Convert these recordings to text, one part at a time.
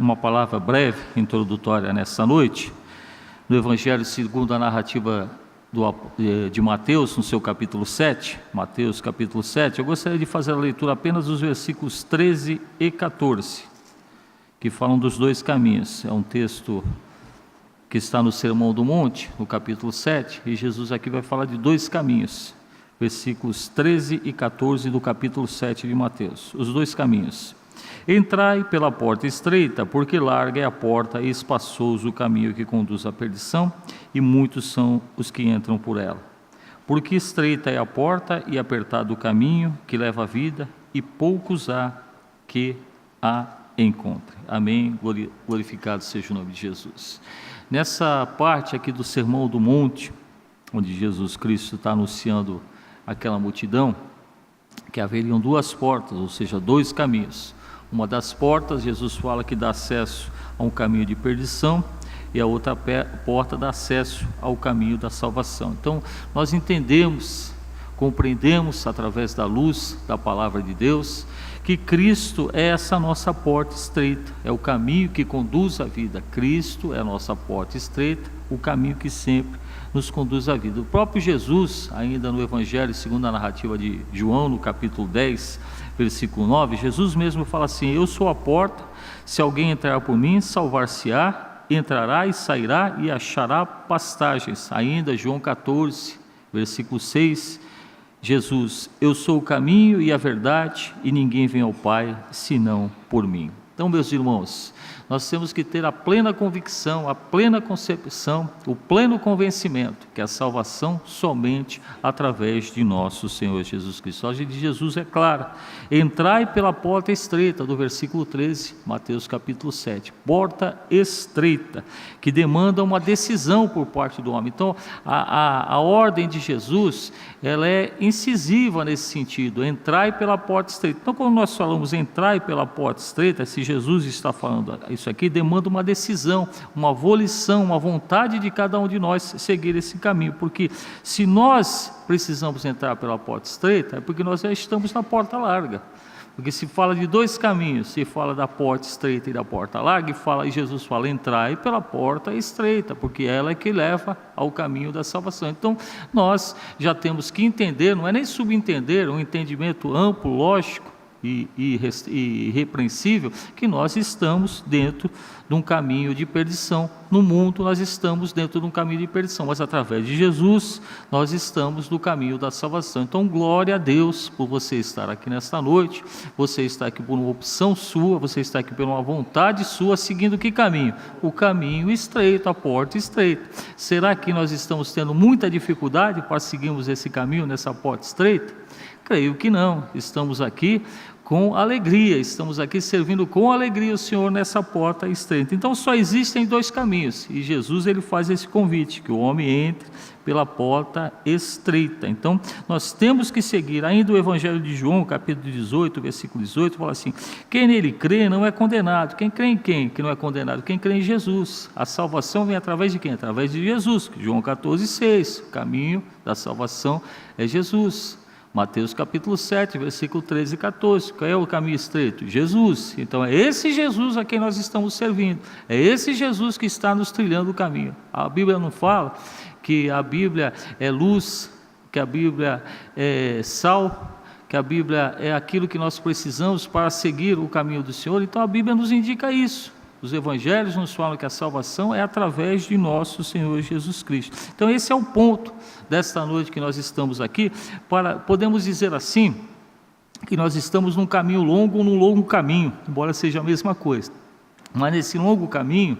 uma palavra breve, introdutória nessa noite, no Evangelho segundo a narrativa de Mateus, no seu capítulo 7, Mateus capítulo 7, eu gostaria de fazer a leitura apenas dos versículos 13 e 14, que falam dos dois caminhos. É um texto que está no Sermão do Monte, no capítulo 7, e Jesus aqui vai falar de dois caminhos, versículos 13 e 14 do capítulo 7 de Mateus, os dois caminhos. Entrai pela porta estreita, porque larga é a porta e espaçoso o caminho que conduz à perdição, e muitos são os que entram por ela. Porque estreita é a porta e apertado o caminho que leva à vida, e poucos há que a encontrem. Amém. Glorificado seja o nome de Jesus. Nessa parte aqui do Sermão do Monte, onde Jesus Cristo está anunciando aquela multidão, que haveriam duas portas, ou seja, dois caminhos. Uma das portas, Jesus fala que dá acesso a um caminho de perdição, e a outra porta dá acesso ao caminho da salvação. Então, nós entendemos, compreendemos através da luz da palavra de Deus, que Cristo é essa nossa porta estreita, é o caminho que conduz à vida. Cristo é a nossa porta estreita, o caminho que sempre nos conduz à vida. O próprio Jesus, ainda no Evangelho segundo a narrativa de João, no capítulo 10, versículo 9, Jesus mesmo fala assim: eu sou a porta, se alguém entrar por mim, salvar-se-á, entrará e sairá e achará pastagens. Ainda João 14, versículo 6, Jesus: eu sou o caminho e a verdade, e ninguém vem ao Pai senão por mim. Então, meus irmãos, nós temos que ter a plena convicção, a plena concepção, o pleno convencimento que a salvação somente através de nosso Senhor Jesus Cristo. A ordem de Jesus é clara: entrai pela porta estreita, do versículo 13, Mateus capítulo 7, porta estreita, que demanda uma decisão por parte do homem. Então, a ordem de Jesus, ela é incisiva nesse sentido: entrai pela porta estreita. Então, quando nós falamos entrai pela porta estreita, se Jesus está falando isso aqui, demanda uma decisão, uma volição, uma vontade de cada um de nós seguir esse caminho, porque se nós precisamos entrar pela porta estreita, é porque nós já estamos na porta larga. Porque se fala de dois caminhos, se fala da porta estreita e da porta larga, e Jesus fala: entrai pela porta estreita, porque ela é que leva ao caminho da salvação. Então, nós já temos que entender, não é nem subentender, um entendimento amplo, lógico e irrepreensível, que nós estamos dentro de um caminho de perdição. No mundo nós estamos dentro de um caminho de perdição, mas através de Jesus nós estamos no caminho da salvação. Então, glória a Deus por você estar aqui nesta noite, você está aqui por uma opção sua, você está aqui por uma vontade sua, seguindo que caminho? O caminho estreito, a porta estreita. Será que nós estamos tendo muita dificuldade para seguirmos esse caminho, nessa porta estreita? Creio que não. Estamos aqui com alegria, estamos aqui servindo com alegria o Senhor nessa porta estreita. Então, só existem dois caminhos, e Jesus ele faz esse convite, que o homem entre pela porta estreita. Então, nós temos que seguir. Ainda o Evangelho de João, capítulo 18, versículo 18, fala assim: quem nele crê não é condenado. Quem crê em quem? Que não é condenado? Quem crê em Jesus. A salvação vem através de quem? Através de Jesus. João 14, 6, o caminho da salvação é Jesus. Mateus capítulo 7, versículo 13 e 14, qual é o caminho estreito? Jesus. Então é esse Jesus a quem nós estamos servindo, é esse Jesus que está nos trilhando o caminho. A Bíblia não fala que a Bíblia é luz, que a Bíblia é sal, que a Bíblia é aquilo que nós precisamos para seguir o caminho do Senhor. Então a Bíblia nos indica isso. Os evangelhos nos falam que a salvação é através de nosso Senhor Jesus Cristo. Então esse é o ponto desta noite que nós estamos aqui, podemos dizer assim, que nós estamos num caminho longo, num longo caminho, embora seja a mesma coisa. Mas nesse longo caminho,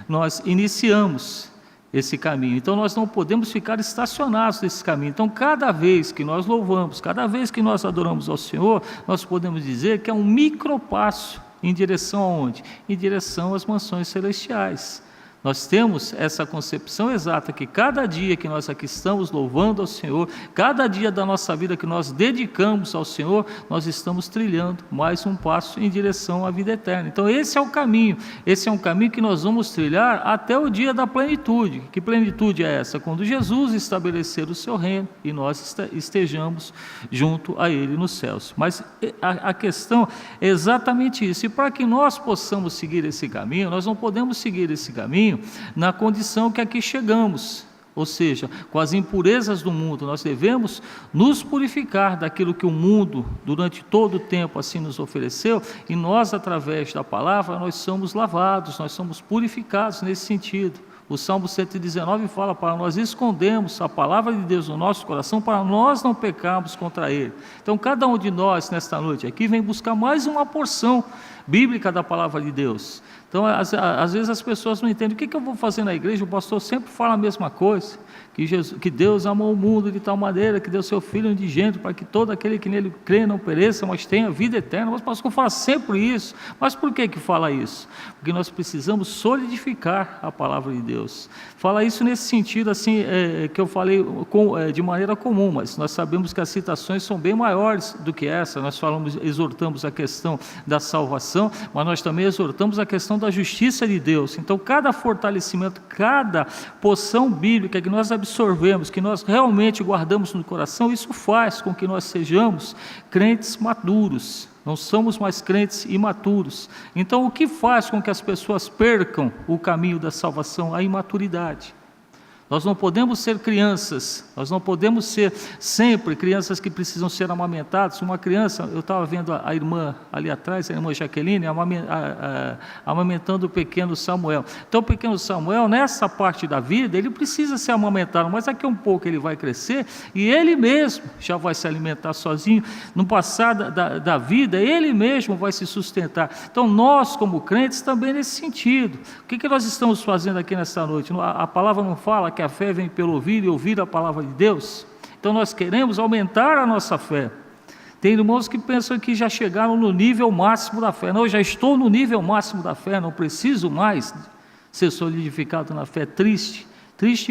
nós iniciamos esse caminho. Então nós não podemos ficar estacionados nesse caminho. Então cada vez que nós louvamos, cada vez que nós adoramos ao Senhor, nós podemos dizer que é um micropasso em direção aonde? Em direção às mansões celestiais. Nós temos essa concepção exata que cada dia que nós aqui estamos louvando ao Senhor, cada dia da nossa vida que nós dedicamos ao Senhor, nós estamos trilhando mais um passo em direção à vida eterna. Então esse é o caminho que nós vamos trilhar até o dia da plenitude. Que plenitude é essa? Quando Jesus estabelecer o seu reino e nós estejamos junto a Ele nos céus. Mas a questão é exatamente isso. E para que nós possamos seguir esse caminho, nós não podemos seguir esse caminho na condição que aqui chegamos, ou seja, com as impurezas do mundo. Nós devemos nos purificar daquilo que o mundo durante todo o tempo assim nos ofereceu, e nós, através da palavra, nós somos lavados, nós somos purificados nesse sentido. O Salmo 119 fala para nós escondermos a palavra de Deus no nosso coração, para nós não pecarmos contra Ele. Então cada um de nós nesta noite aqui vem buscar mais uma porção bíblica da palavra de Deus. Então às vezes as pessoas não entendem, o que eu vou fazer na igreja? O pastor sempre fala a mesma coisa, que Deus amou o mundo de tal maneira que deu seu Filho unigênito para que todo aquele que nele crê não pereça, mas tenha vida eterna. Mas o pastor fala sempre isso. Mas por que fala isso? Porque nós precisamos solidificar a palavra de Deus. Fala isso nesse sentido assim, que eu falei de maneira comum, mas nós sabemos que as citações são bem maiores do que essa. Nós exortamos a questão da salvação, mas nós também exortamos a questão da justiça de Deus. Então cada fortalecimento, cada porção bíblica que nós absorvemos, que nós realmente guardamos no coração, isso faz com que nós sejamos crentes maduros. Não somos mais crentes imaturos. Então o que faz com que as pessoas percam o caminho da salvação? A imaturidade. Nós não podemos ser crianças, nós não podemos ser sempre crianças que precisam ser amamentadas. Uma criança, eu estava vendo a irmã ali atrás, a irmã Jaqueline, amamentando o pequeno Samuel. Então o pequeno Samuel, nessa parte da vida, ele precisa ser amamentado, mas daqui a um pouco ele vai crescer e ele mesmo já vai se alimentar sozinho. No passar da vida, ele mesmo vai se sustentar. Então nós, como crentes, também nesse sentido. O que nós estamos fazendo aqui nessa noite? A palavra não fala que a fé vem pelo ouvir e ouvir a palavra de Deus? Então nós queremos aumentar a nossa fé. Tem irmãos que pensam que já chegaram no nível máximo da fé. Não, eu já estou no nível máximo da fé, não preciso mais ser solidificado na fé. Triste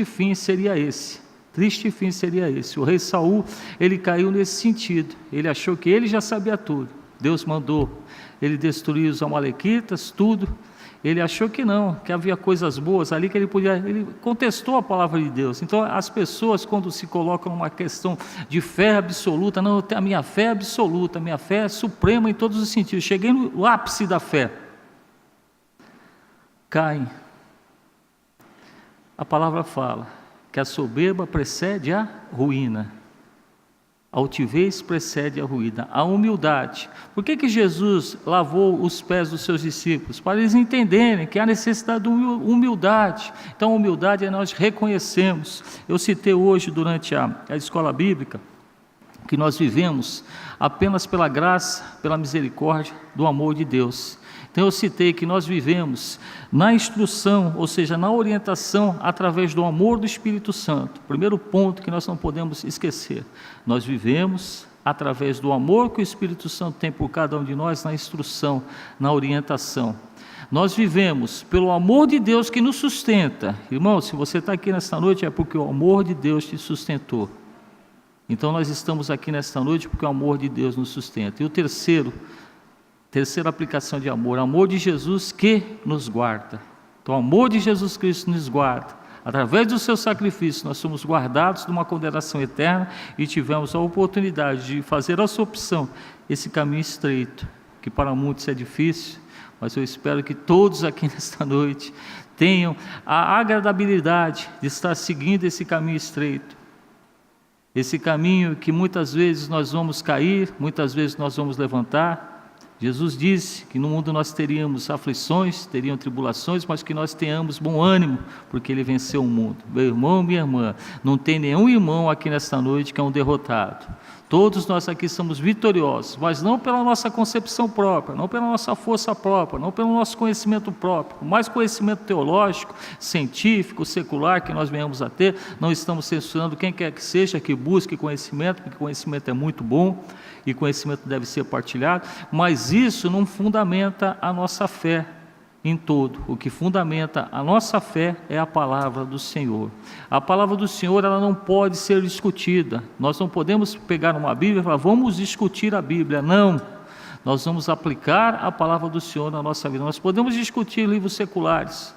fim seria esse. Triste fim seria esse. O rei Saul, ele caiu nesse sentido. Ele achou que ele já sabia tudo. Deus mandou ele destruir os amalequitas, tudo. Ele achou que não, que havia coisas boas ali que ele contestou a palavra de Deus. Então as pessoas, quando se colocam numa questão de fé absoluta, não, a minha fé é absoluta, a minha fé é suprema em todos os sentidos, cheguei no ápice da fé, caem. A palavra fala que a soberba precede a ruína. A altivez precede a ruína, a humildade. Por que Jesus lavou os pés dos seus discípulos? Para eles entenderem que há necessidade de humildade. Então a humildade é nós reconhecemos. Eu citei hoje durante a escola bíblica que nós vivemos apenas pela graça, pela misericórdia, do amor de Deus. Então eu citei que nós vivemos na instrução, ou seja, na orientação através do amor do Espírito Santo. Primeiro ponto que nós não podemos esquecer. Nós vivemos através do amor que o Espírito Santo tem por cada um de nós na instrução, na orientação. Nós vivemos pelo amor de Deus que nos sustenta. Irmão, se você está aqui nesta noite é porque o amor de Deus te sustentou. Então nós estamos aqui nesta noite porque o amor de Deus nos sustenta. E o terceira aplicação de amor, amor de Jesus que nos guarda. Então o amor de Jesus Cristo nos guarda. Através do seu sacrifício nós somos guardados de uma condenação eterna e tivemos a oportunidade de fazer a sua opção, esse caminho estreito, que para muitos é difícil, mas eu espero que todos aqui nesta noite tenham a agradabilidade de estar seguindo esse caminho estreito. Esse caminho que muitas vezes nós vamos cair, muitas vezes nós vamos levantar. Jesus disse que no mundo nós teríamos aflições, teriam tribulações, mas que nós tenhamos bom ânimo, porque Ele venceu o mundo. Meu irmão, minha irmã, não tem nenhum irmão aqui nesta noite que é um derrotado. Todos nós aqui somos vitoriosos, mas não pela nossa concepção própria, não pela nossa força própria, não pelo nosso conhecimento próprio. Por mais conhecimento teológico, científico, secular que nós venhamos a ter, não estamos censurando quem quer que seja que busque conhecimento, porque conhecimento é muito bom e conhecimento deve ser partilhado, mas isso não fundamenta a nossa fé. em todo. O que fundamenta a nossa fé é a palavra do Senhor. A palavra do Senhor, ela não pode ser discutida. Nós não podemos pegar uma Bíblia e falar, vamos discutir a Bíblia. Não. Nós vamos aplicar a palavra do Senhor na nossa vida. Nós podemos discutir livros seculares.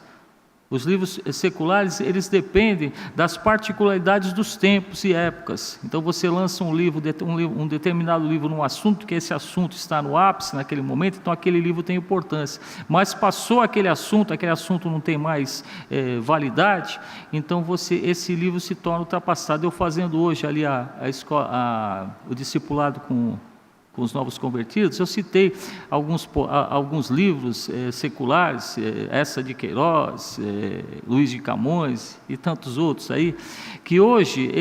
Os livros seculares, eles dependem das particularidades dos tempos e épocas. Então você lança um determinado livro num assunto, que esse assunto está no ápice naquele momento, então aquele livro tem importância. Mas passou aquele assunto não tem mais validade, então esse livro se torna ultrapassado. Eu fazendo hoje ali o discipulado com os novos convertidos, eu citei alguns livros seculares, essa de Queiroz, Luiz de Camões e tantos outros aí, que hoje,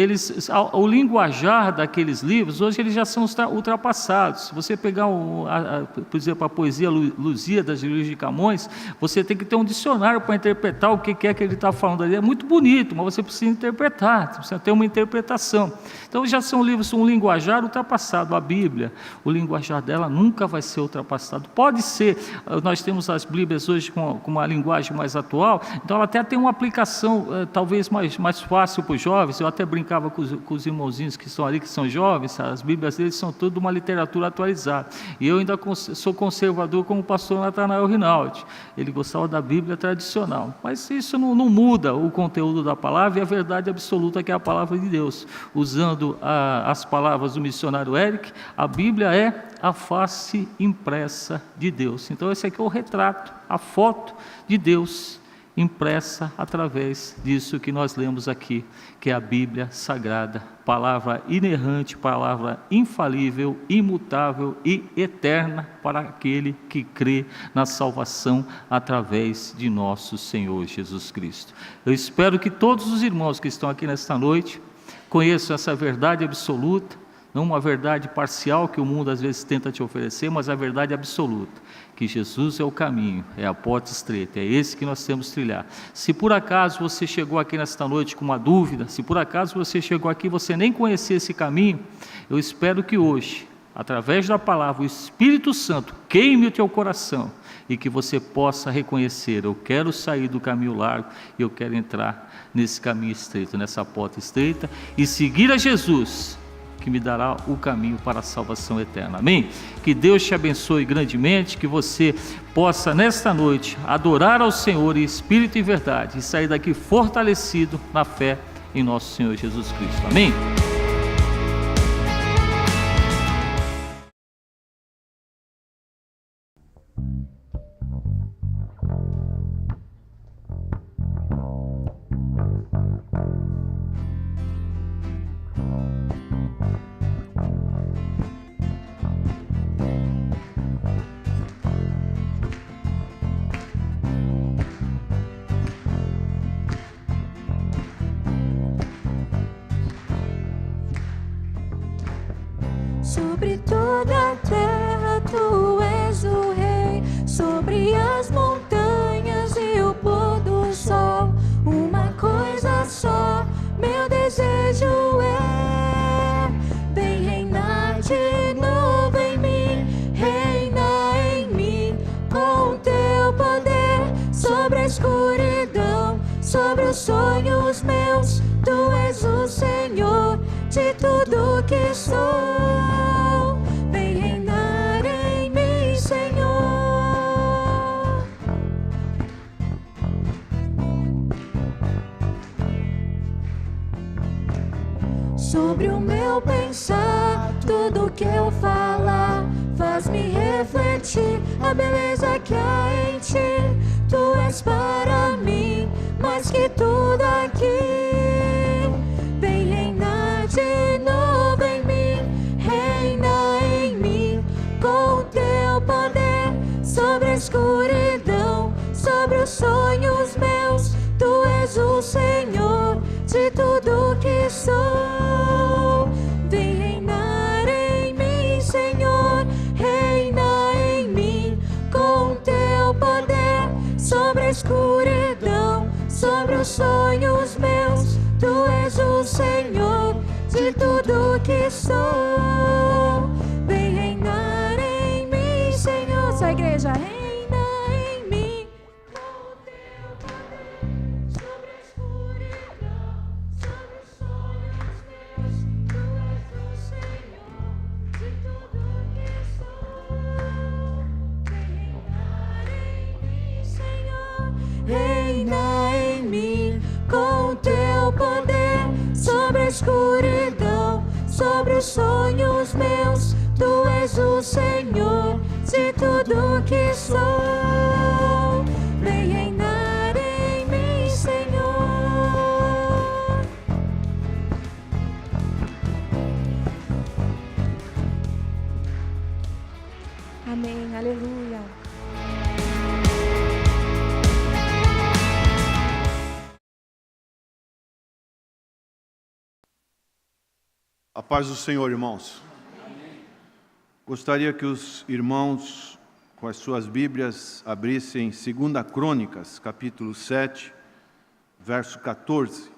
o linguajar daqueles livros, hoje eles já são ultrapassados. Se você pegar, por exemplo, a poesia Lusíadas de Luiz de Camões, você tem que ter um dicionário para interpretar o que é que ele está falando ali. É muito bonito, mas você precisa interpretar, você precisa ter uma interpretação. Então já são livros, um linguajar ultrapassado. A Bíblia, o linguajar dela nunca vai ser ultrapassado. Pode ser, nós temos as Bíblias hoje com uma linguagem mais atual, então ela até tem uma aplicação talvez mais fácil para os jovens. Eu até brincava com os irmãozinhos que estão ali, que são jovens, as Bíblias deles são tudo uma literatura atualizada. E eu ainda sou conservador como o pastor Natanael Rinaldi. Ele gostava da Bíblia tradicional. Mas isso não muda o conteúdo da palavra e a verdade absoluta, que é a palavra de Deus. Usando as palavras do missionário Eric, a Bíblia é a face impressa de Deus. Então esse aqui é o retrato, a foto de Deus impressa através disso que nós lemos aqui, que é a Bíblia Sagrada, palavra inerrante, palavra infalível, imutável e eterna para aquele que crê na salvação através de nosso Senhor Jesus Cristo. Eu espero que todos os irmãos que estão aqui nesta noite conheçam essa verdade absoluta, não uma verdade parcial que o mundo às vezes tenta te oferecer, mas a verdade absoluta, que Jesus é o caminho, é a porta estreita, é esse que nós temos que trilhar. Se por acaso você chegou aqui nesta noite com uma dúvida, se por acaso você chegou aqui e você nem conhecia esse caminho, eu espero que hoje, através da palavra, o Espírito Santo queime o teu coração e que você possa reconhecer, eu quero sair do caminho largo e eu quero entrar nesse caminho estreito, nessa porta estreita e seguir a Jesus, que me dará o caminho para a salvação eterna. Amém? Que Deus te abençoe grandemente, que você possa nesta noite adorar ao Senhor em espírito e verdade e sair daqui fortalecido na fé em nosso Senhor Jesus Cristo. Amém? Sobre toda a terra tu és o rei, sobre as montanhas e o pôr do sol. Uma coisa só, meu desejo é vem reinar de novo em mim, reina em mim com teu poder sobre a escuridão, sobre os sonhos meus. Tu és o Senhor de tudo que sou. Sobre o meu pensar, tudo que eu falar, faz-me refletir a beleza que há em ti. Tu és para mim mais que tudo aqui. Vem reinar de novo em mim, reina em mim com teu poder sobre a escuridão, sobre os sonhos meus. Tu és o Senhor de tudo que sou. Vem reinar em mim, Senhor, reina em mim com teu poder sobre a escuridão, sobre os sonhos meus. Tu és o Senhor de tudo que sou. Vem reinar em mim, Senhor. Essa igreja reina em mim sobre os sonhos meus. Tu és o Senhor de tudo que sou. Vem reinar em mim, Senhor. Amém, aleluia. A paz do Senhor, irmãos. Gostaria que os irmãos, com as suas Bíblias, abrissem 2 Crônicas, capítulo 7, verso 14.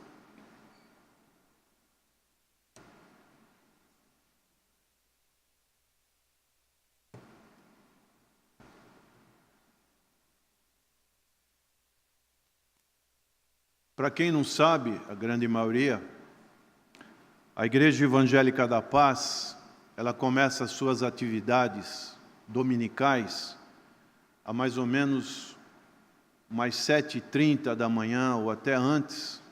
Para quem não sabe, a grande maioria, a Igreja Evangélica da Paz, ela começa as suas atividades dominicais a mais ou menos umas 7h30 da manhã ou até antes.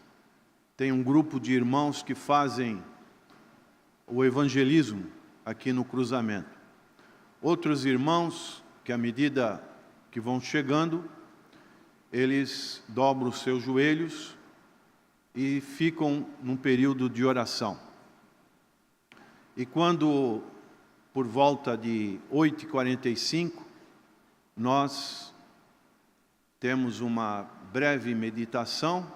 Tem um grupo de irmãos que fazem o evangelismo aqui no cruzamento. Outros irmãos que, à medida que vão chegando, eles dobram os seus joelhos e ficam num período de oração. E quando, por volta de 8h45, nós temos uma breve meditação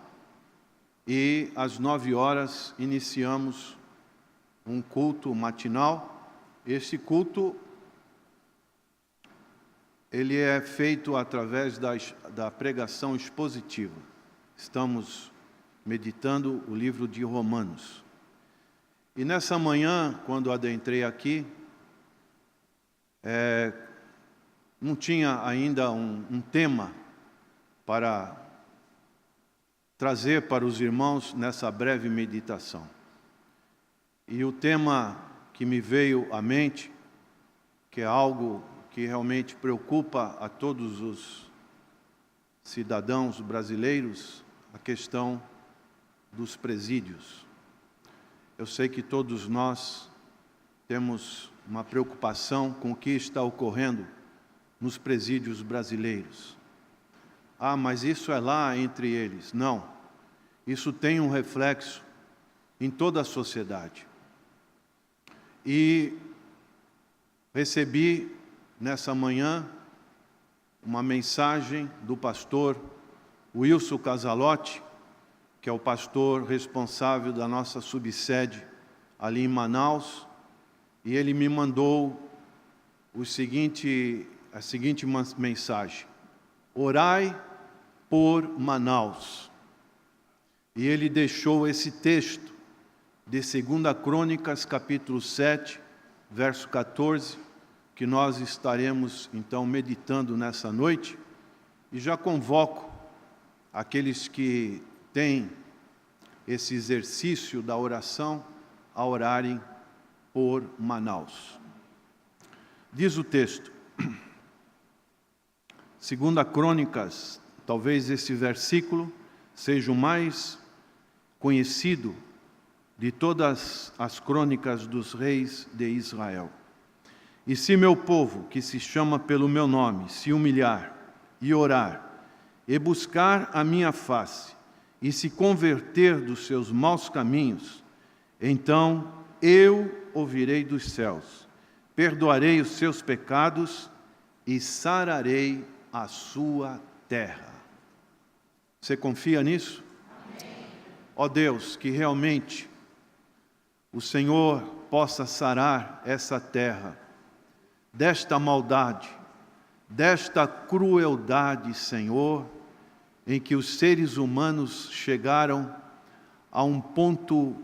e às 9h iniciamos um culto matinal. Esse culto, ele é feito através da pregação expositiva. Estamos meditando o livro de Romanos. E nessa manhã, quando adentrei aqui, não tinha ainda um tema para trazer para os irmãos nessa breve meditação. E o tema que me veio à mente, que é algo que realmente preocupa a todos os cidadãos brasileiros, a questão dos presídios. Eu sei que todos nós temos uma preocupação com o que está ocorrendo nos presídios brasileiros. Ah, mas isso é lá entre eles. Não. Isso tem um reflexo em toda a sociedade. E recebi nessa manhã uma mensagem do pastor Wilson Casalotti, que é o pastor responsável da nossa subsede ali em Manaus, e ele me mandou a seguinte mensagem: orai por Manaus. E ele deixou esse texto de 2 Crônicas, capítulo 7, verso 14, que nós estaremos então meditando nessa noite, e já convoco aqueles que têm esse exercício da oração a orarem por Manaus. Diz o texto, 2 Crônicas, talvez esse versículo seja o mais conhecido de todas as crônicas dos reis de Israel. E se meu povo, que se chama pelo meu nome, se humilhar e orar, e buscar a minha face, e se converter dos seus maus caminhos, então eu ouvirei dos céus, perdoarei os seus pecados e sararei a sua terra. Você confia nisso? Amém. Ó Deus, que realmente o Senhor possa sarar essa terra desta maldade, desta crueldade, Senhor, em que os seres humanos chegaram a um ponto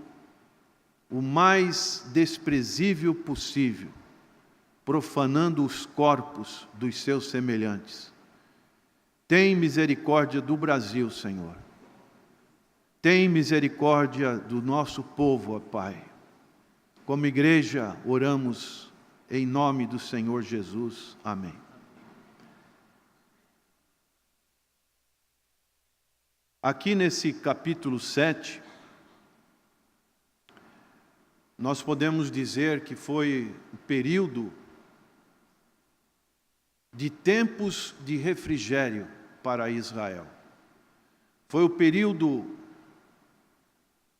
o mais desprezível possível, profanando os corpos dos seus semelhantes. Tem misericórdia do Brasil, Senhor. Tem misericórdia do nosso povo, ó Pai. Como igreja, oramos em nome do Senhor Jesus. Amém. Aqui nesse capítulo 7, nós podemos dizer que foi o período de tempos de refrigério para Israel. Foi o período,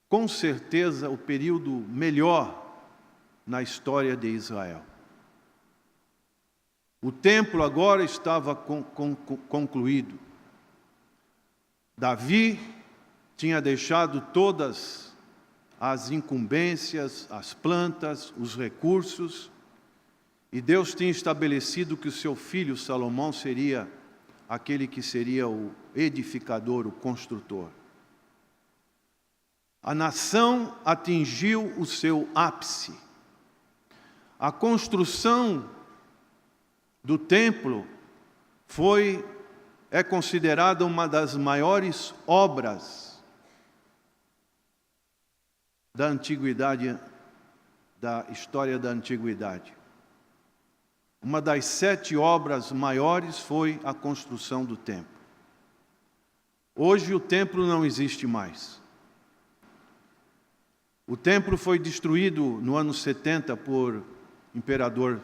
com certeza, o período melhor na história de Israel. O templo agora estava concluído. Davi tinha deixado todas as incumbências, as plantas, os recursos, e Deus tinha estabelecido que o seu filho Salomão seria aquele que seria o edificador, o construtor. A nação atingiu o seu ápice. A construção do templo é considerada uma das maiores obras da antiguidade, da história da antiguidade. Uma das 7 obras maiores foi a construção do templo. Hoje o templo não existe mais. O templo foi destruído no ano 70 por imperador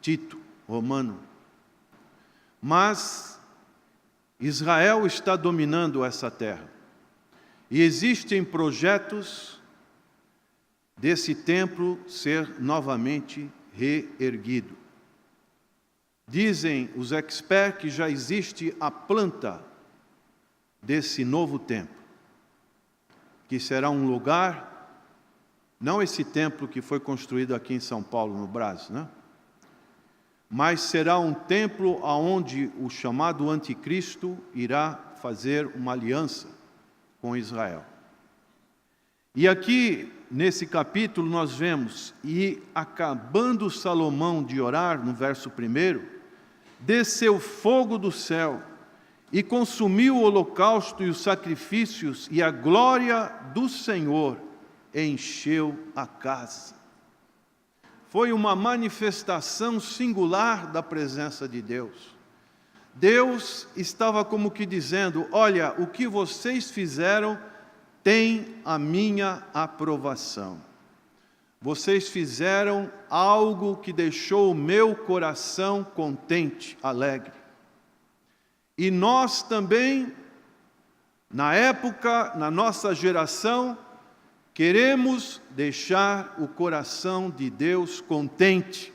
Tito, romano. Mas Israel está dominando essa terra. E existem projetos desse templo ser novamente reerguido. Dizem os experts que já existe a planta desse novo templo, que será um lugar, não esse templo que foi construído aqui em São Paulo, no Brás, né? Mas será um templo onde o chamado anticristo irá fazer uma aliança com Israel. E aqui, nesse capítulo, nós vemos, e acabando Salomão de orar, no verso 1, desceu fogo do céu, e consumiu o holocausto e os sacrifícios, e a glória do Senhor encheu a casa. Foi uma manifestação singular da presença de Deus. Deus estava como que dizendo: olha, o que vocês fizeram tem a minha aprovação. Vocês fizeram algo que deixou o meu coração contente, alegre. E nós também, na época, na nossa geração, queremos deixar o coração de Deus contente.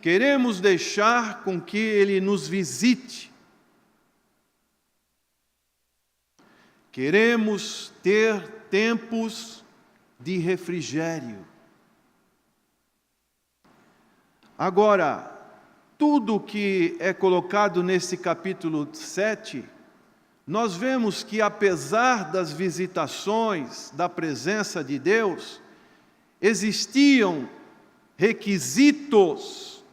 Queremos deixar com que Ele nos visite. Queremos ter tempos de refrigério. Agora, tudo que é colocado nesse capítulo 7, nós vemos que apesar das visitações da presença de Deus, existiam requisitos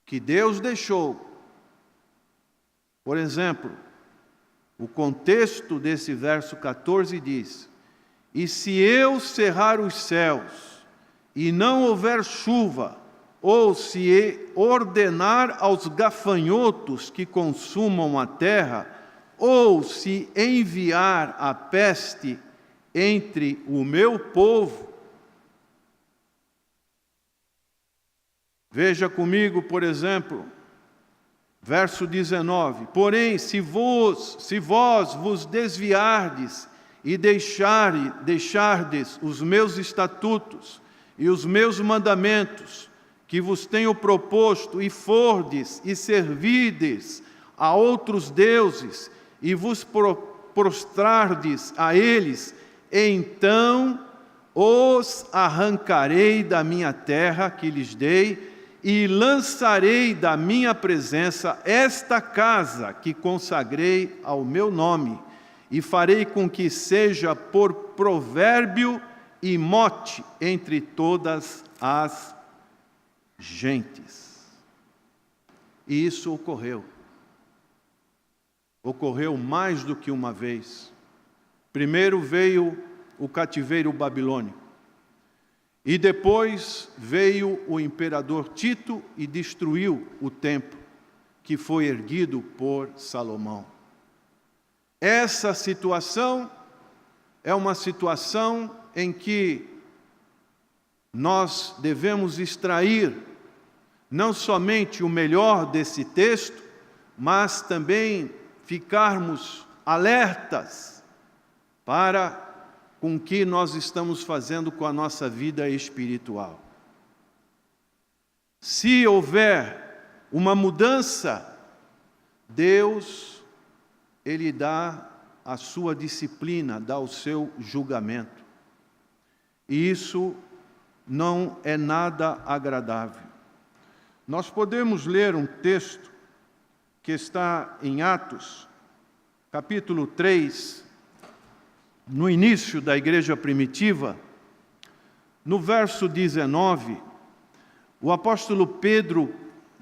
que Deus deixou. Por exemplo, o contexto desse verso 14 diz: e se eu cerrar os céus e não houver chuva, ou se ordenar aos gafanhotos que consumam a terra, ou se enviar a peste entre o meu povo. Veja comigo, por exemplo, verso 19: porém, se vós vos desviardes e deixardes os meus estatutos e os meus mandamentos, que vos tenho proposto, e fordes e servirdes a outros deuses, e vos prostrardes a eles, então os arrancarei da minha terra que lhes dei, e lançarei da minha presença esta casa que consagrei ao meu nome, e farei com que seja por provérbio e mote entre todas as gentes. E isso ocorreu. Ocorreu mais do que uma vez. Primeiro veio o cativeiro babilônico. E depois veio o imperador Tito e destruiu o templo que foi erguido por Salomão. Essa situação é uma situação em que nós devemos extrair não somente o melhor desse texto, mas também ficarmos alertas para com o que nós estamos fazendo com a nossa vida espiritual. Se houver uma mudança, Deus, Ele dá a sua disciplina, dá o seu julgamento. E isso não é nada agradável. Nós podemos ler um texto que está em Atos, capítulo 3, no início da igreja primitiva, no verso 19, o apóstolo Pedro,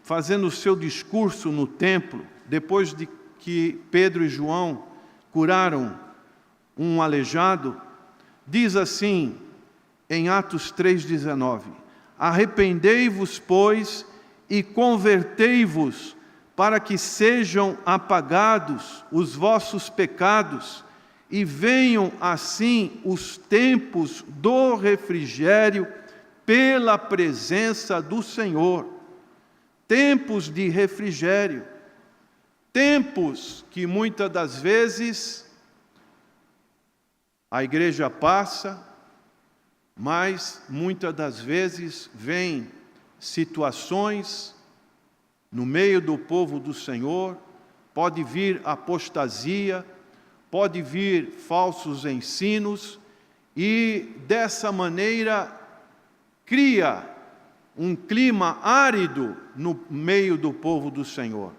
fazendo o seu discurso no templo, depois de que Pedro e João curaram um aleijado, diz assim, em Atos 3,19: arrependei-vos, pois, e convertei-vos, para que sejam apagados os vossos pecados, e venham assim os tempos do refrigério pela presença do Senhor. Tempos de refrigério, tempos que muitas das vezes a igreja passa, mas muitas das vezes vem situações no meio do povo do Senhor, pode vir apostasia, pode vir falsos ensinos, e dessa maneira cria um clima árido no meio do povo do Senhor.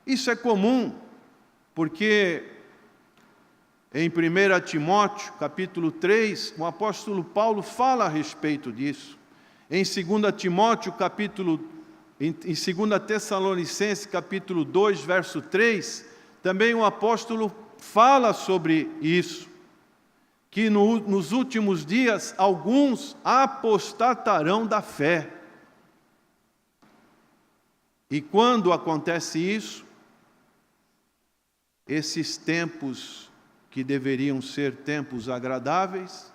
Isso é comum, porque em 1 Timóteo, capítulo 3, o apóstolo Paulo fala a respeito disso. Em 2 Timóteo, em 2 Tessalonicenses, capítulo 2, verso 3, também o apóstolo fala sobre isso, que nos últimos dias alguns apostatarão da fé. E quando acontece isso, esses tempos que deveriam ser tempos agradáveis,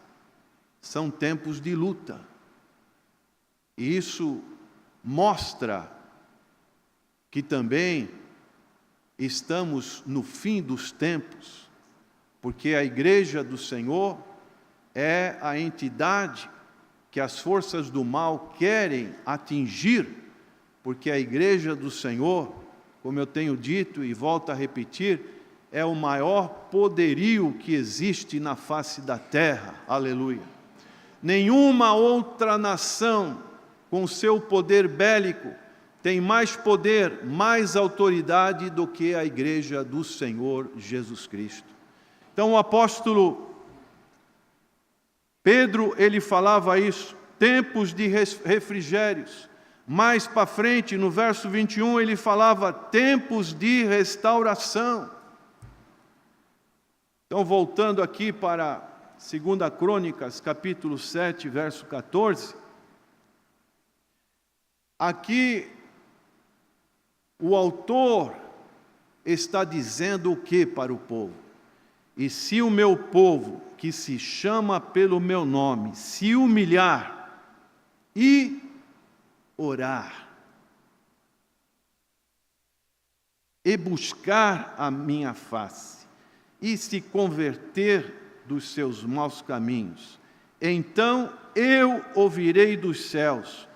são tempos de luta. E isso mostra que também estamos no fim dos tempos, porque a igreja do Senhor é a entidade que as forças do mal querem atingir, porque a igreja do Senhor, como eu tenho dito e volto a repetir, é o maior poderio que existe na face da terra. Aleluia. Nenhuma outra nação, com seu poder bélico, tem mais poder, mais autoridade do que a igreja do Senhor Jesus Cristo. Então o apóstolo Pedro, ele falava isso, tempos de refrigérios. Mais para frente, no verso 21, ele falava tempos de restauração. Então, voltando aqui para 2 Crônicas, capítulo 7, verso 14, aqui o autor está dizendo o que para o povo? E se o meu povo, que se chama pelo meu nome, se humilhar e orar, e buscar a minha face, e se converter dos seus maus caminhos, então eu ouvirei dos céus,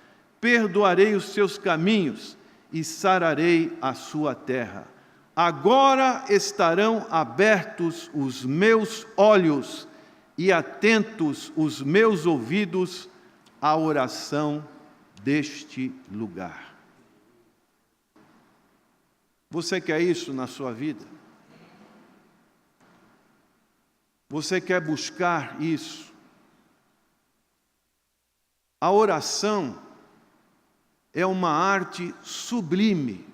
perdoarei os seus caminhos e sararei a sua terra. Agora estarão abertos os meus olhos e atentos os meus ouvidos à oração deste lugar. Você quer isso na sua vida? Você quer buscar isso? A oração é uma arte sublime.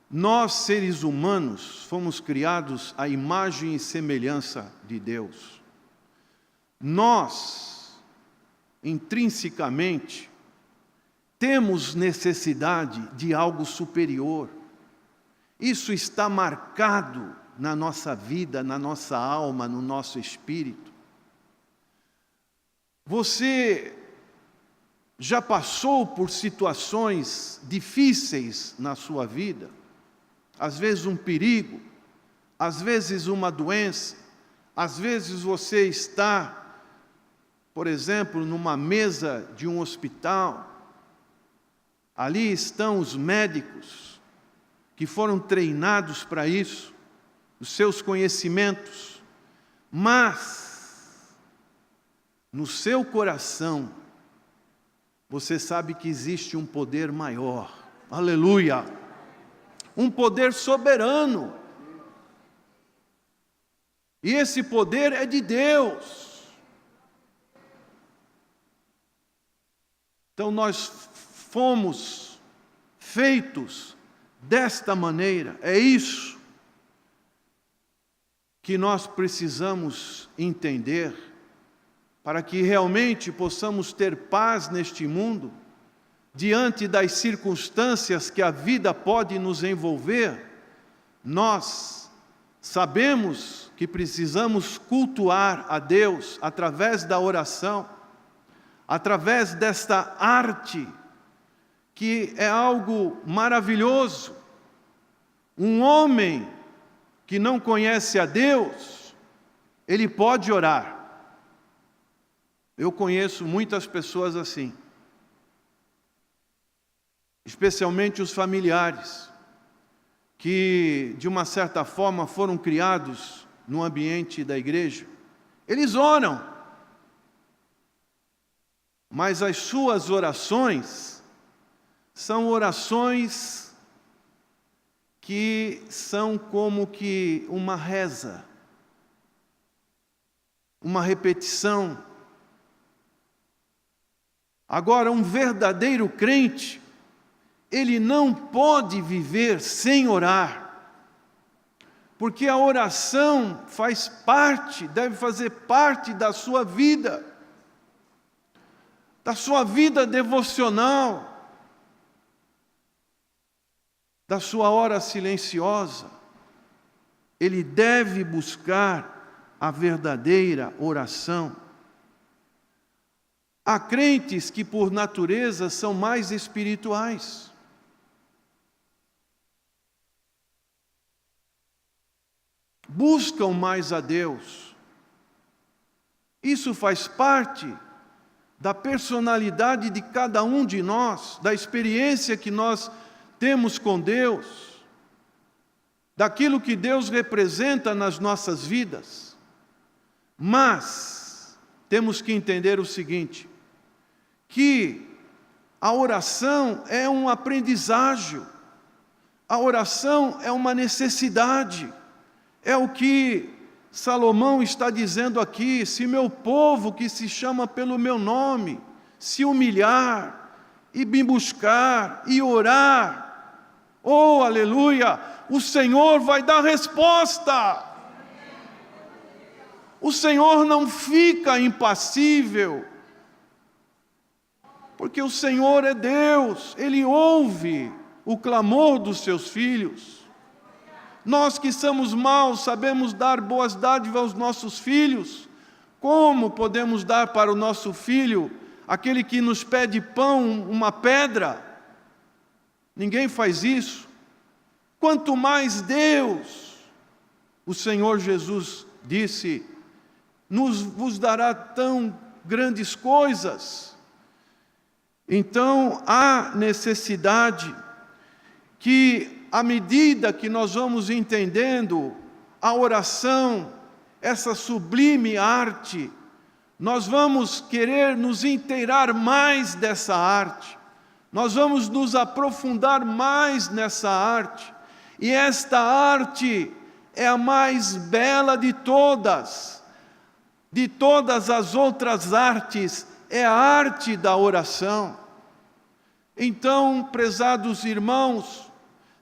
Nós, seres humanos, fomos criados à imagem e semelhança de Deus. Nós, intrinsecamente, temos necessidade de algo superior. Isso está marcado na nossa vida, na nossa alma, no nosso espírito. Você já passou por situações difíceis na sua vida? Às vezes um perigo, às vezes uma doença, às vezes você está, por exemplo, numa mesa de um hospital. Ali estão os médicos que foram treinados para isso, os seus conhecimentos, mas no seu coração você sabe que existe um poder maior. Aleluia! Um poder soberano. E esse poder é de Deus. Então nós fomos feitos desta maneira. É isso que nós precisamos entender para que realmente possamos ter paz neste mundo, diante das circunstâncias que a vida pode nos envolver. Nós sabemos que precisamos cultuar a Deus através da oração, através desta arte, que é algo maravilhoso. Um homem que não conhece a Deus, ele pode orar. Eu conheço muitas pessoas assim, especialmente os familiares, que de uma certa forma foram criados no ambiente da igreja. Eles oram, mas as suas orações são orações que são como que uma reza, uma repetição. Agora, um verdadeiro crente, ele não pode viver sem orar, porque a oração faz parte, deve fazer parte da sua vida devocional, da sua hora silenciosa. Ele deve buscar a verdadeira oração. Há crentes que por natureza são mais espirituais. Buscam mais a Deus. Isso faz parte da personalidade de cada um de nós, da experiência que nós temos com Deus, daquilo que Deus representa nas nossas vidas. Mas temos que entender o seguinte, que a oração é um aprendizagem, a oração é uma necessidade, é o que Salomão está dizendo aqui: se meu povo que se chama pelo meu nome se humilhar e me buscar e orar, oh aleluia, o Senhor vai dar resposta. O Senhor não fica impassível, porque o Senhor é Deus, Ele ouve o clamor dos seus filhos. Nós que somos maus sabemos dar boas dádivas aos nossos filhos. Como podemos dar para o nosso filho, aquele que nos pede pão, uma pedra? Ninguém faz isso. Quanto mais Deus, o Senhor Jesus disse, vos dará tão grandes coisas. Então, há necessidade que, à medida que nós vamos entendendo a oração, essa sublime arte, nós vamos querer nos inteirar mais dessa arte, nós vamos nos aprofundar mais nessa arte, e esta arte é a mais bela de todas as outras artes, é a arte da oração. Então, prezados irmãos,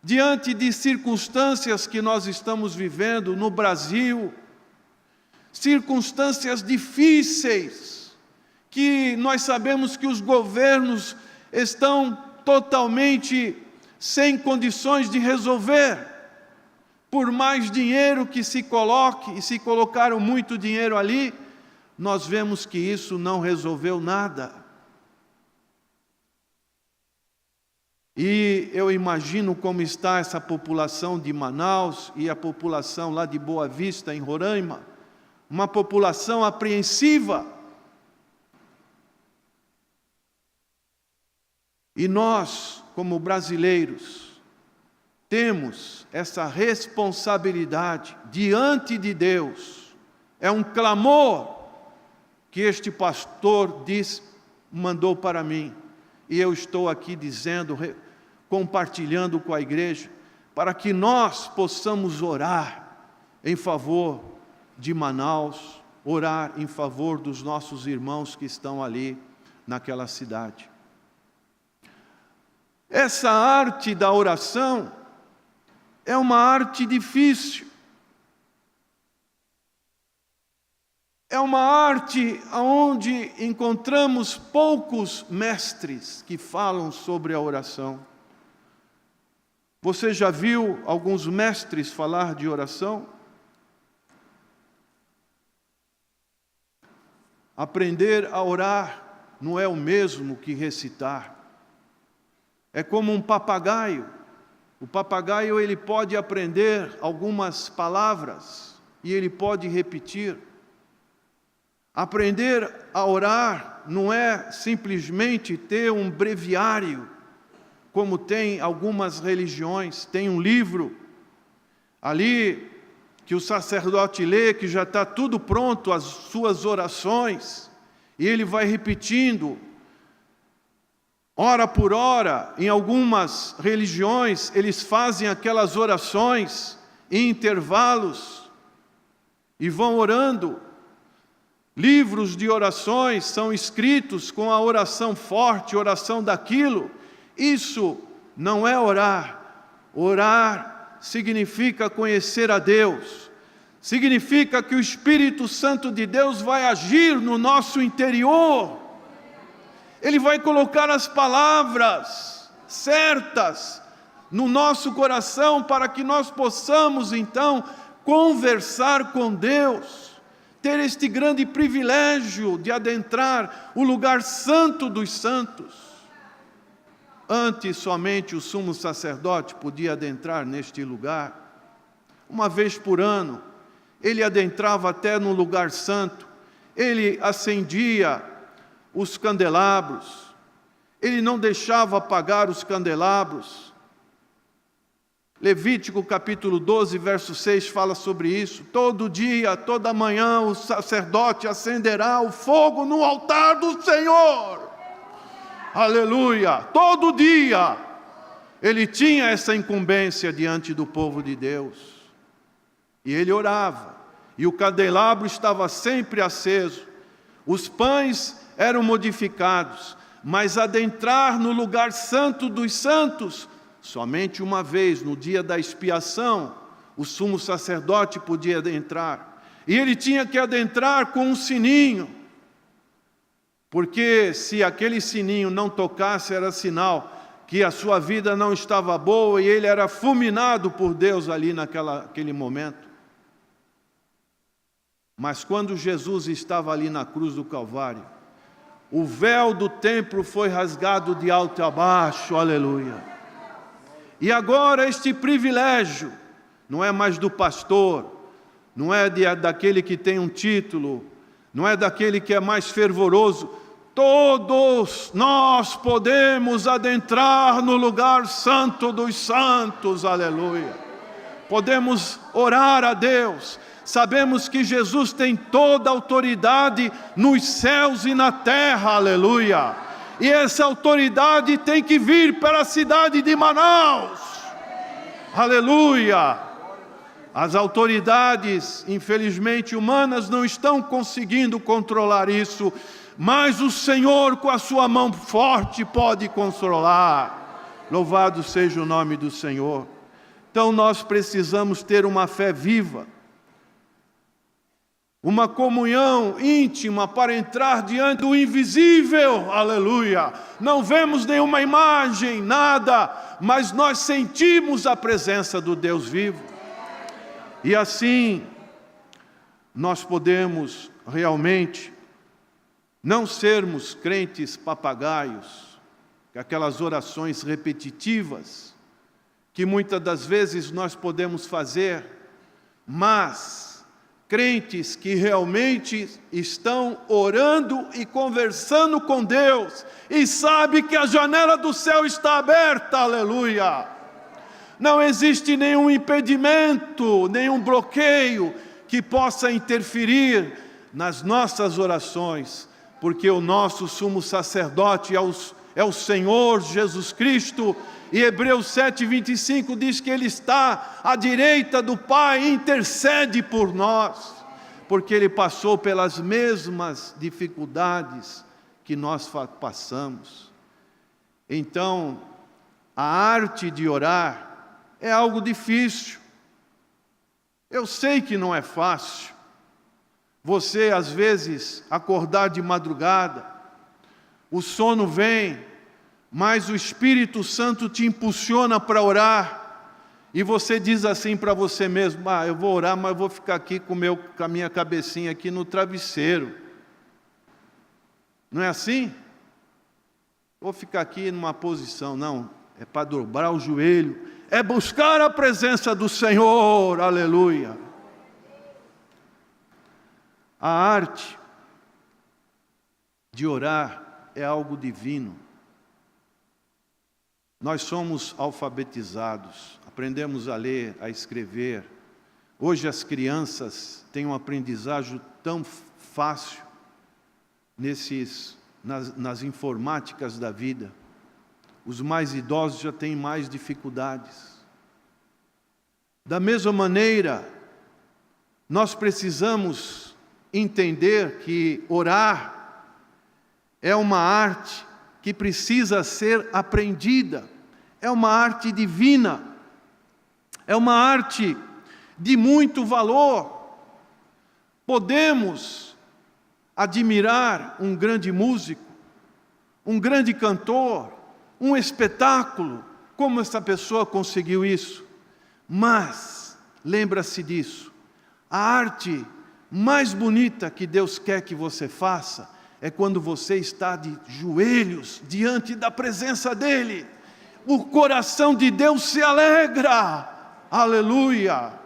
diante de circunstâncias que nós estamos vivendo no Brasil, circunstâncias difíceis, que nós sabemos que os governos estão totalmente sem condições de resolver, Por mais dinheiro que se coloque, e se colocaram muito dinheiro ali, nós vemos que isso não resolveu nada. E eu imagino como está essa população de Manaus e a população lá de Boa Vista, em Roraima, uma população apreensiva. E nós, como brasileiros, temos essa responsabilidade diante de Deus. É um clamor que este pastor mandou para mim. E eu estou aqui dizendo, compartilhando com a igreja, para que nós possamos orar em favor de Manaus, orar em favor dos nossos irmãos que estão ali naquela cidade. Essa arte da oração é uma arte difícil. É uma arte onde encontramos poucos mestres que falam sobre a oração. Você já viu alguns mestres falar de oração? Aprender a orar não é o mesmo que recitar. É como um papagaio. O papagaio ele pode aprender algumas palavras e ele pode repetir. Aprender a orar não é simplesmente ter um breviário, como tem algumas religiões. Tem um livro ali que o sacerdote lê, que já está tudo pronto, as suas orações, e ele vai repetindo, hora por hora. Em algumas religiões, eles fazem aquelas orações em intervalos e vão orando. Livros de orações são escritos com a oração forte, oração daquilo. Isso não é orar. Orar significa conhecer a Deus. Significa que o Espírito Santo de Deus vai agir no nosso interior. Ele vai colocar as palavras certas no nosso coração para que nós possamos então conversar com Deus. Ter este grande privilégio de adentrar o lugar santo dos santos. Antes, somente o sumo sacerdote podia adentrar neste lugar. Uma vez por ano, ele adentrava até no lugar santo. Ele acendia os candelabros. Ele não deixava apagar os candelabros. Levítico capítulo 12, verso 6 fala sobre isso. Todo dia, toda manhã, o sacerdote acenderá o fogo no altar do Senhor. Aleluia! Todo dia ele tinha essa incumbência diante do povo de Deus. E ele orava. E o candelabro estava sempre aceso. Os pães eram modificados. Mas adentrar no lugar santo dos santos, somente uma vez, no dia da expiação, o sumo sacerdote podia adentrar. E ele tinha que adentrar com um sininho. Porque se aquele sininho não tocasse, era sinal que a sua vida não estava boa e ele era fulminado por Deus ali naquele momento. Mas quando Jesus estava ali na cruz do Calvário, o véu do templo foi rasgado de alto a baixo, aleluia. E agora este privilégio não é mais do pastor, não é daquele que tem um título, não é daquele que é mais fervoroso. Todos nós podemos adentrar no lugar santo dos santos, aleluia. Podemos orar a Deus. Sabemos que Jesus tem toda a autoridade nos céus e na terra, aleluia. E essa autoridade tem que vir para a cidade de Manaus, aleluia. As autoridades, infelizmente humanas, não estão conseguindo controlar isso, mas o Senhor, com a sua mão forte, pode controlar. Louvado seja o nome do Senhor. Então nós precisamos ter uma fé viva, uma comunhão íntima para entrar diante do invisível, aleluia. Não vemos nenhuma imagem, nada, mas nós sentimos a presença do Deus vivo. E assim, nós podemos realmente não sermos crentes papagaios, aquelas orações repetitivas, que muitas das vezes nós podemos fazer, mas crentes que realmente estão orando e conversando com Deus, e sabe que a janela do céu está aberta, aleluia. Não existe nenhum impedimento, nenhum bloqueio que possa interferir nas nossas orações, porque o nosso sumo sacerdote é o Senhor Jesus Cristo, e Hebreus 7:25 diz que Ele está à direita do Pai e intercede por nós, porque Ele passou pelas mesmas dificuldades que nós passamos. Então, a arte de orar é algo difícil. Eu sei que não é fácil. Você, às vezes, acordar de madrugada, o sono vem, mas o Espírito Santo te impulsiona para orar, e você diz assim para você mesmo: eu vou orar, mas eu vou ficar aqui com a minha cabecinha aqui no travesseiro. Não é assim? Vou ficar aqui numa posição, não, é para dobrar o joelho, é buscar a presença do Senhor, aleluia. A arte de orar é algo divino. Nós somos alfabetizados, aprendemos a ler, a escrever. Hoje as crianças têm um aprendizagem tão fácil nas informáticas da vida. Os mais idosos já têm mais dificuldades. Da mesma maneira, nós precisamos entender que orar é uma arte que precisa ser aprendida, é uma arte divina, é uma arte de muito valor. Podemos admirar um grande músico, um grande cantor, um espetáculo, como essa pessoa conseguiu isso, mas lembra-se disso, a arte mais bonita que Deus quer que você faça é quando você está de joelhos diante da presença dEle. O coração de Deus se alegra. Aleluia!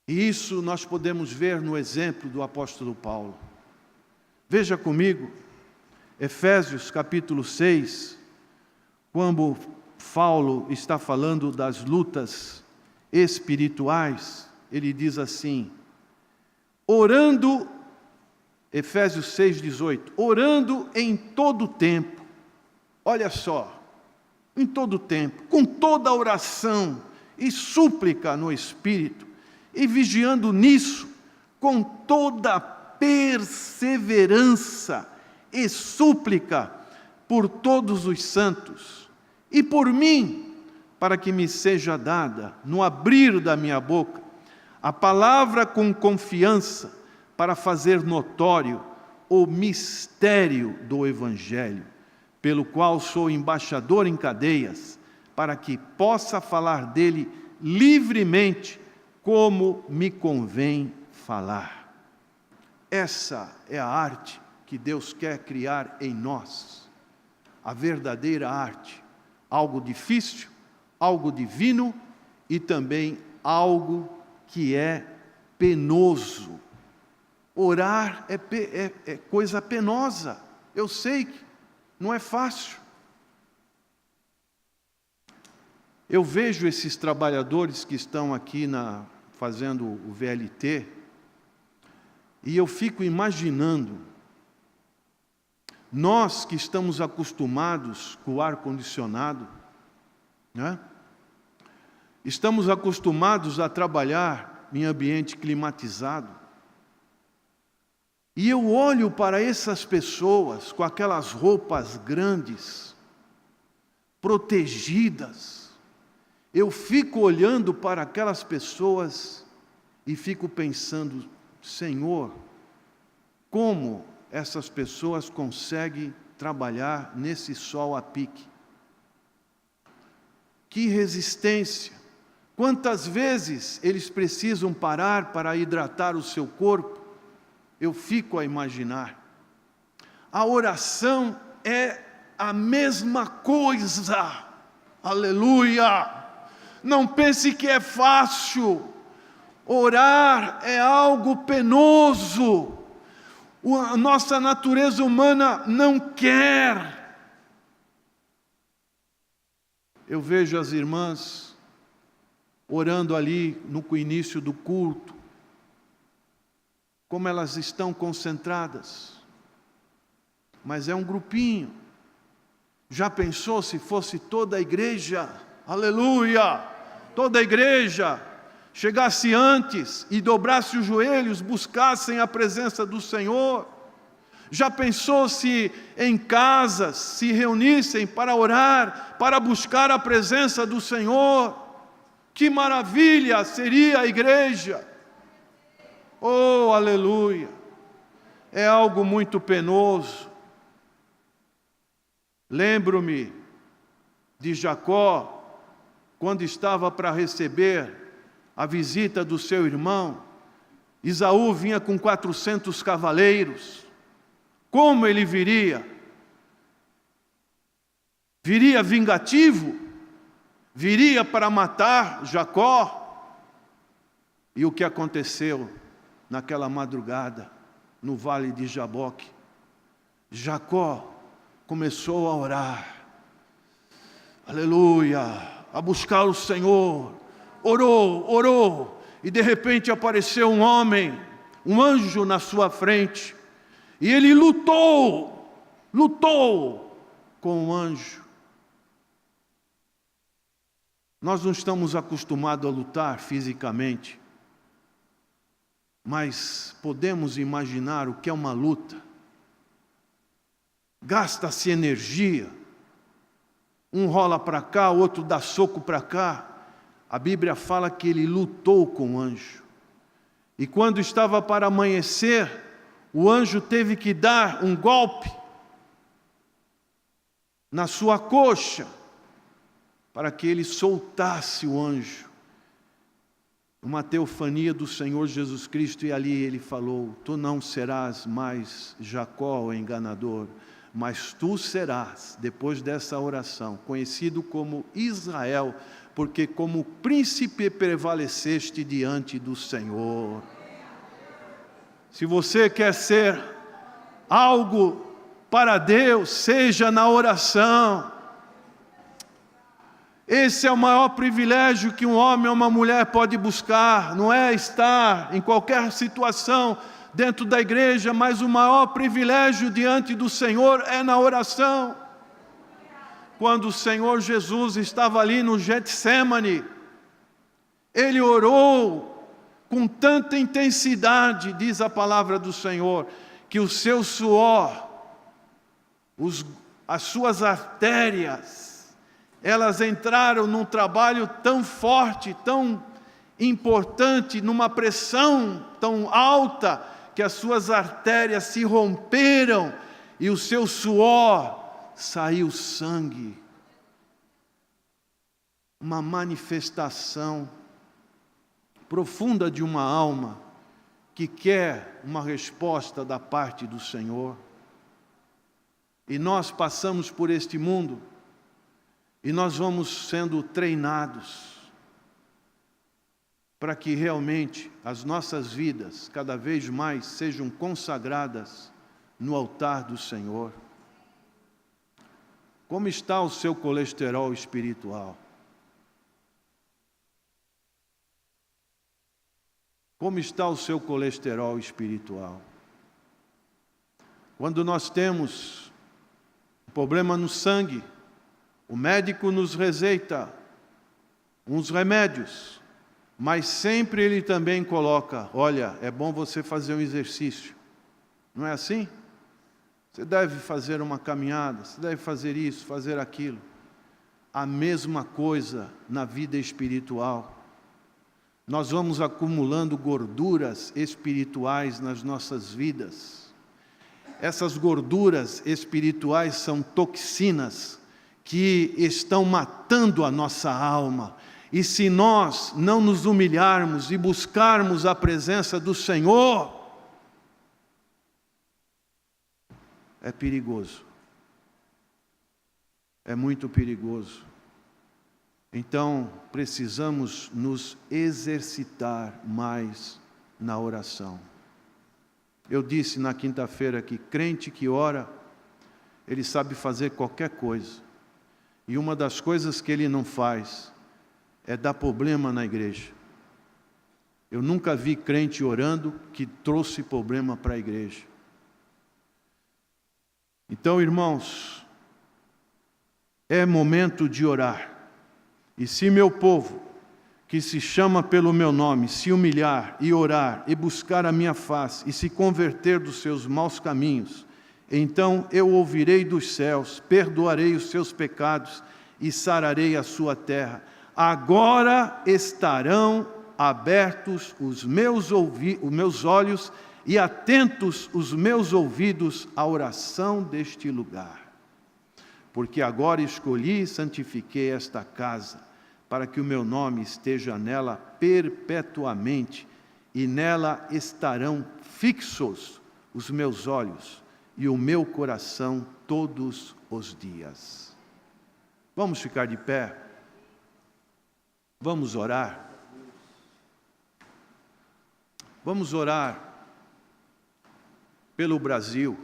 E isso nós podemos ver no exemplo do apóstolo Paulo. Veja comigo, Efésios capítulo 6, quando Paulo está falando das lutas espirituais, ele diz assim, orando, Efésios 6:18, orando em todo tempo, olha só, em todo tempo, com toda oração e súplica no Espírito, e vigiando nisso, com toda perseverança e súplica por todos os santos, e por mim, para que me seja dada, no abrir da minha boca, a palavra com confiança, para fazer notório o mistério do Evangelho, pelo qual sou embaixador em cadeias, para que possa falar dele livremente, como me convém falar. Essa é a arte que Deus quer criar em nós, a verdadeira arte, algo difícil, algo divino e também algo que é penoso. Orar é coisa penosa, eu sei que não é fácil. Eu vejo esses trabalhadores que estão aqui fazendo o VLT, e eu fico imaginando, nós que estamos acostumados com o ar-condicionado, né? Estamos acostumados a trabalhar em ambiente climatizado, e eu olho para essas pessoas com aquelas roupas grandes, protegidas, eu fico olhando para aquelas pessoas e fico pensando, Senhor, como essas pessoas conseguem trabalhar nesse sol a pique? Que resistência, Quantas vezes eles precisam parar para hidratar o seu corpo? Eu fico a imaginar. A oração é a mesma coisa. Aleluia! Não pense que é fácil. Orar é algo penoso. A nossa natureza humana não quer. Eu vejo as irmãs orando ali no início do culto, como elas estão concentradas. Mas é um grupinho. Já pensou se fosse toda a igreja? Aleluia! Toda a igreja chegasse antes e dobrasse os joelhos, buscassem a presença do Senhor. Já pensou se em casas se reunissem para orar, para buscar a presença do Senhor? Que maravilha seria a igreja! Oh, aleluia! É algo muito penoso. Lembro-me de Jacó, quando estava para receber a visita do seu irmão. Esaú vinha com 400 cavaleiros. Como ele viria? Viria vingativo? Viria para matar Jacó? E o que aconteceu naquela madrugada, no vale de Jaboque? Jacó começou a orar, aleluia, a buscar o Senhor. Orou, e de repente apareceu um homem, um anjo na sua frente, e ele lutou com o anjo. Nós não estamos acostumados a lutar fisicamente, mas podemos imaginar o que é uma luta. Gasta-se energia, um rola para cá, o outro dá soco para cá. A Bíblia fala que ele lutou com o anjo. E quando estava para amanhecer, o anjo teve que dar um golpe na sua coxa, para que ele soltasse o anjo. Uma teofania do Senhor Jesus Cristo, e ali ele falou: tu não serás mais Jacó, o enganador, mas tu serás, depois dessa oração, conhecido como Israel, porque como príncipe prevaleceste diante do Senhor. Se você quer ser algo para Deus, seja na oração. Esse é o maior privilégio que um homem ou uma mulher pode buscar. Não é estar em qualquer situação dentro da igreja, mas o maior privilégio diante do Senhor é na oração. Quando o Senhor Jesus estava ali no Getsemane, Ele orou com tanta intensidade, diz a palavra do Senhor, que o seu suor, as suas artérias, elas entraram num trabalho tão forte, tão importante, numa pressão tão alta, que as suas artérias se romperam e o seu suor saiu sangue. Uma manifestação profunda de uma alma que quer uma resposta da parte do Senhor. E nós passamos por este mundo e nós vamos sendo treinados para que realmente as nossas vidas cada vez mais sejam consagradas no altar do Senhor. Como está o seu colesterol espiritual? Como está o seu colesterol espiritual? Quando nós temos um problema no sangue, o médico nos receita uns remédios, mas sempre ele também coloca: olha, é bom você fazer um exercício. Não é assim? Você deve fazer uma caminhada, você deve fazer isso, fazer aquilo. A mesma coisa na vida espiritual. Nós vamos acumulando gorduras espirituais nas nossas vidas. Essas gorduras espirituais são toxinas que estão matando a nossa alma. E se nós não nos humilharmos e buscarmos a presença do Senhor, é perigoso. É muito perigoso. Então, precisamos nos exercitar mais na oração. Eu disse na quinta-feira que crente que ora, ele sabe fazer qualquer coisa. E uma das coisas que ele não faz é dar problema na igreja. Eu nunca vi crente orando que trouxe problema para a igreja. Então, irmãos, é momento de orar. E se meu povo, que se chama pelo meu nome, se humilhar e orar e buscar a minha face e se converter dos seus maus caminhos, então eu ouvirei dos céus, perdoarei os seus pecados e sararei a sua terra. Agora estarão abertos os meus olhos e atentos os meus ouvidos à oração deste lugar. Porque agora escolhi e santifiquei esta casa, para que o meu nome esteja nela perpetuamente, e nela estarão fixos os meus olhos e o meu coração todos os dias. Vamos ficar de pé? Vamos orar? Vamos orar pelo Brasil.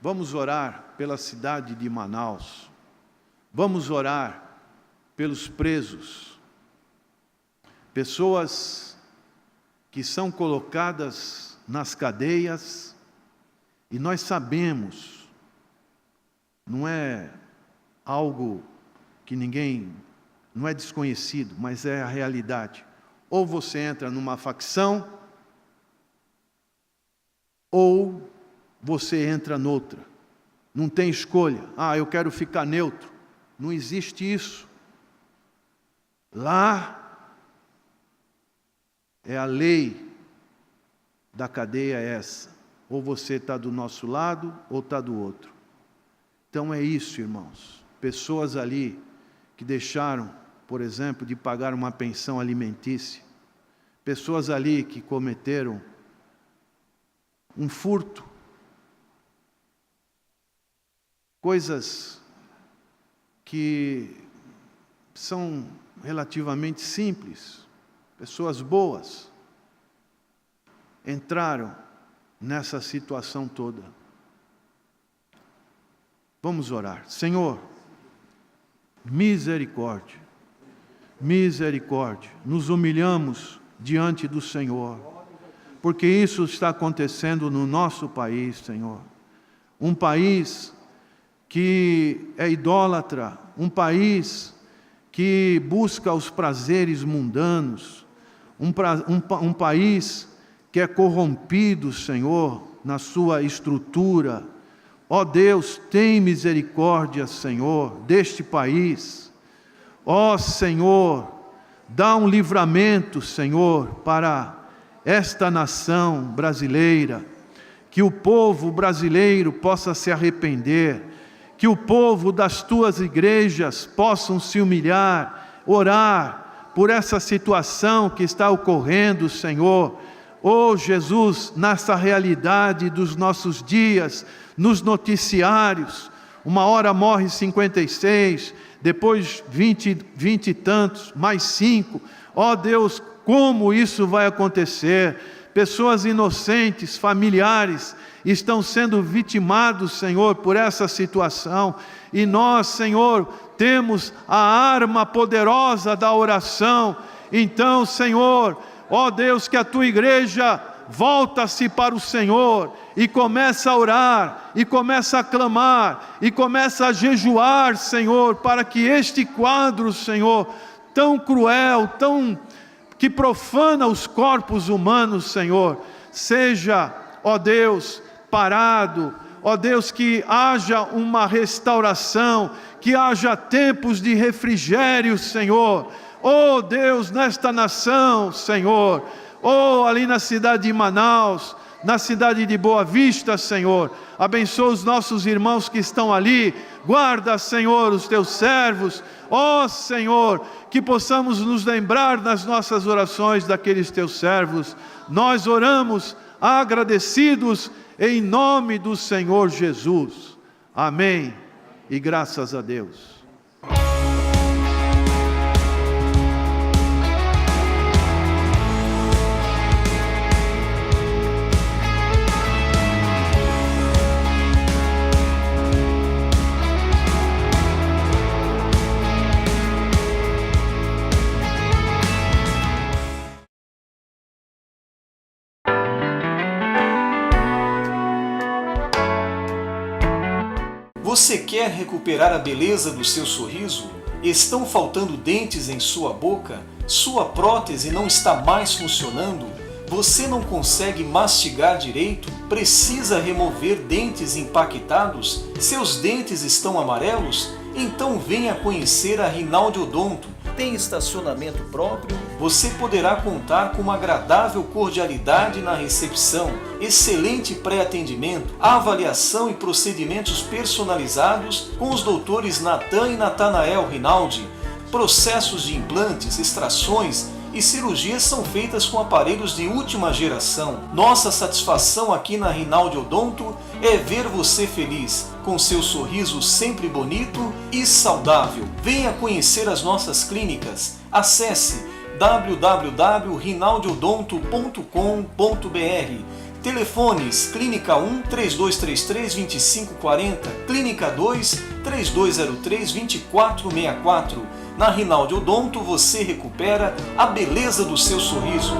Vamos orar pela cidade de Manaus. Vamos orar pelos presos. Pessoas que são colocadas nas cadeias, e nós sabemos, não é algo que ninguém, não é desconhecido, mas é a realidade. Ou você entra numa facção, ou você entra noutra. Não tem escolha. Eu quero ficar neutro. Não existe isso. Lá é a lei da cadeia essa. Ou você está do nosso lado, ou está do outro. Então é isso, irmãos. Pessoas ali que deixaram, por exemplo, de pagar uma pensão alimentícia. Pessoas ali que cometeram um furto. Coisas que são relativamente simples. Pessoas boas entraram nessa situação toda. Vamos orar. Senhor, misericórdia, misericórdia. Nos humilhamos diante do Senhor, porque isso está acontecendo no nosso país, Senhor. Um país que é idólatra, um país que busca os prazeres mundanos, um país que é corrompido, Senhor, na sua estrutura. Ó Deus, tem misericórdia, Senhor, deste país. Ó Senhor, dá um livramento, Senhor, para esta nação brasileira, que o povo brasileiro possa se arrepender, que o povo das tuas igrejas possam se humilhar, orar por essa situação que está ocorrendo, Senhor. Oh Jesus, nessa realidade dos nossos dias, nos noticiários, uma hora morre 56, depois 20 e tantos, mais 5. Ó Deus, como isso vai acontecer? Pessoas inocentes, familiares, estão sendo vitimados, Senhor, por essa situação. E nós, Senhor, temos a arma poderosa da oração. Então, Senhor, ó Deus, que a tua igreja volta-se para o Senhor e começa a orar, e começa a clamar, e começa a jejuar, Senhor, para que este quadro, Senhor, tão cruel, que profana os corpos humanos, Senhor, seja, ó Deus, parado. Ó Deus, que haja uma restauração, que haja tempos de refrigério, Senhor. Ó Deus, nesta nação, Senhor. Ó, ali na cidade de Manaus, na cidade de Boa Vista, Senhor. Abençoa os nossos irmãos que estão ali, Guarda, Senhor, os teus servos. Ó Senhor, que possamos nos lembrar nas nossas orações daqueles teus servos. Nós oramos agradecidos em nome do Senhor Jesus. Amém. E graças a Deus. Você quer recuperar a beleza do seu sorriso? Estão faltando dentes em sua boca? Sua prótese não está mais funcionando? Você não consegue mastigar direito? Precisa remover dentes impactados? Seus dentes estão amarelos? Então venha conhecer a Rinaldi Odonto. Tem estacionamento próprio? Você poderá contar com uma agradável cordialidade na recepção, excelente pré-atendimento, avaliação e procedimentos personalizados com os doutores Natan e Natanael Rinaldi. Processos de implantes, extrações e cirurgias são feitas com aparelhos de última geração. Nossa satisfação aqui na Rinaldi Odonto é ver você feliz, com seu sorriso sempre bonito e saudável. Venha conhecer as nossas clínicas. Acesse www.rinaldiodonto.com.br. Telefones: Clínica 1 3233 2540, Clínica 2 3203 2464. Na Rinaldi Odonto você recupera a beleza do seu sorriso.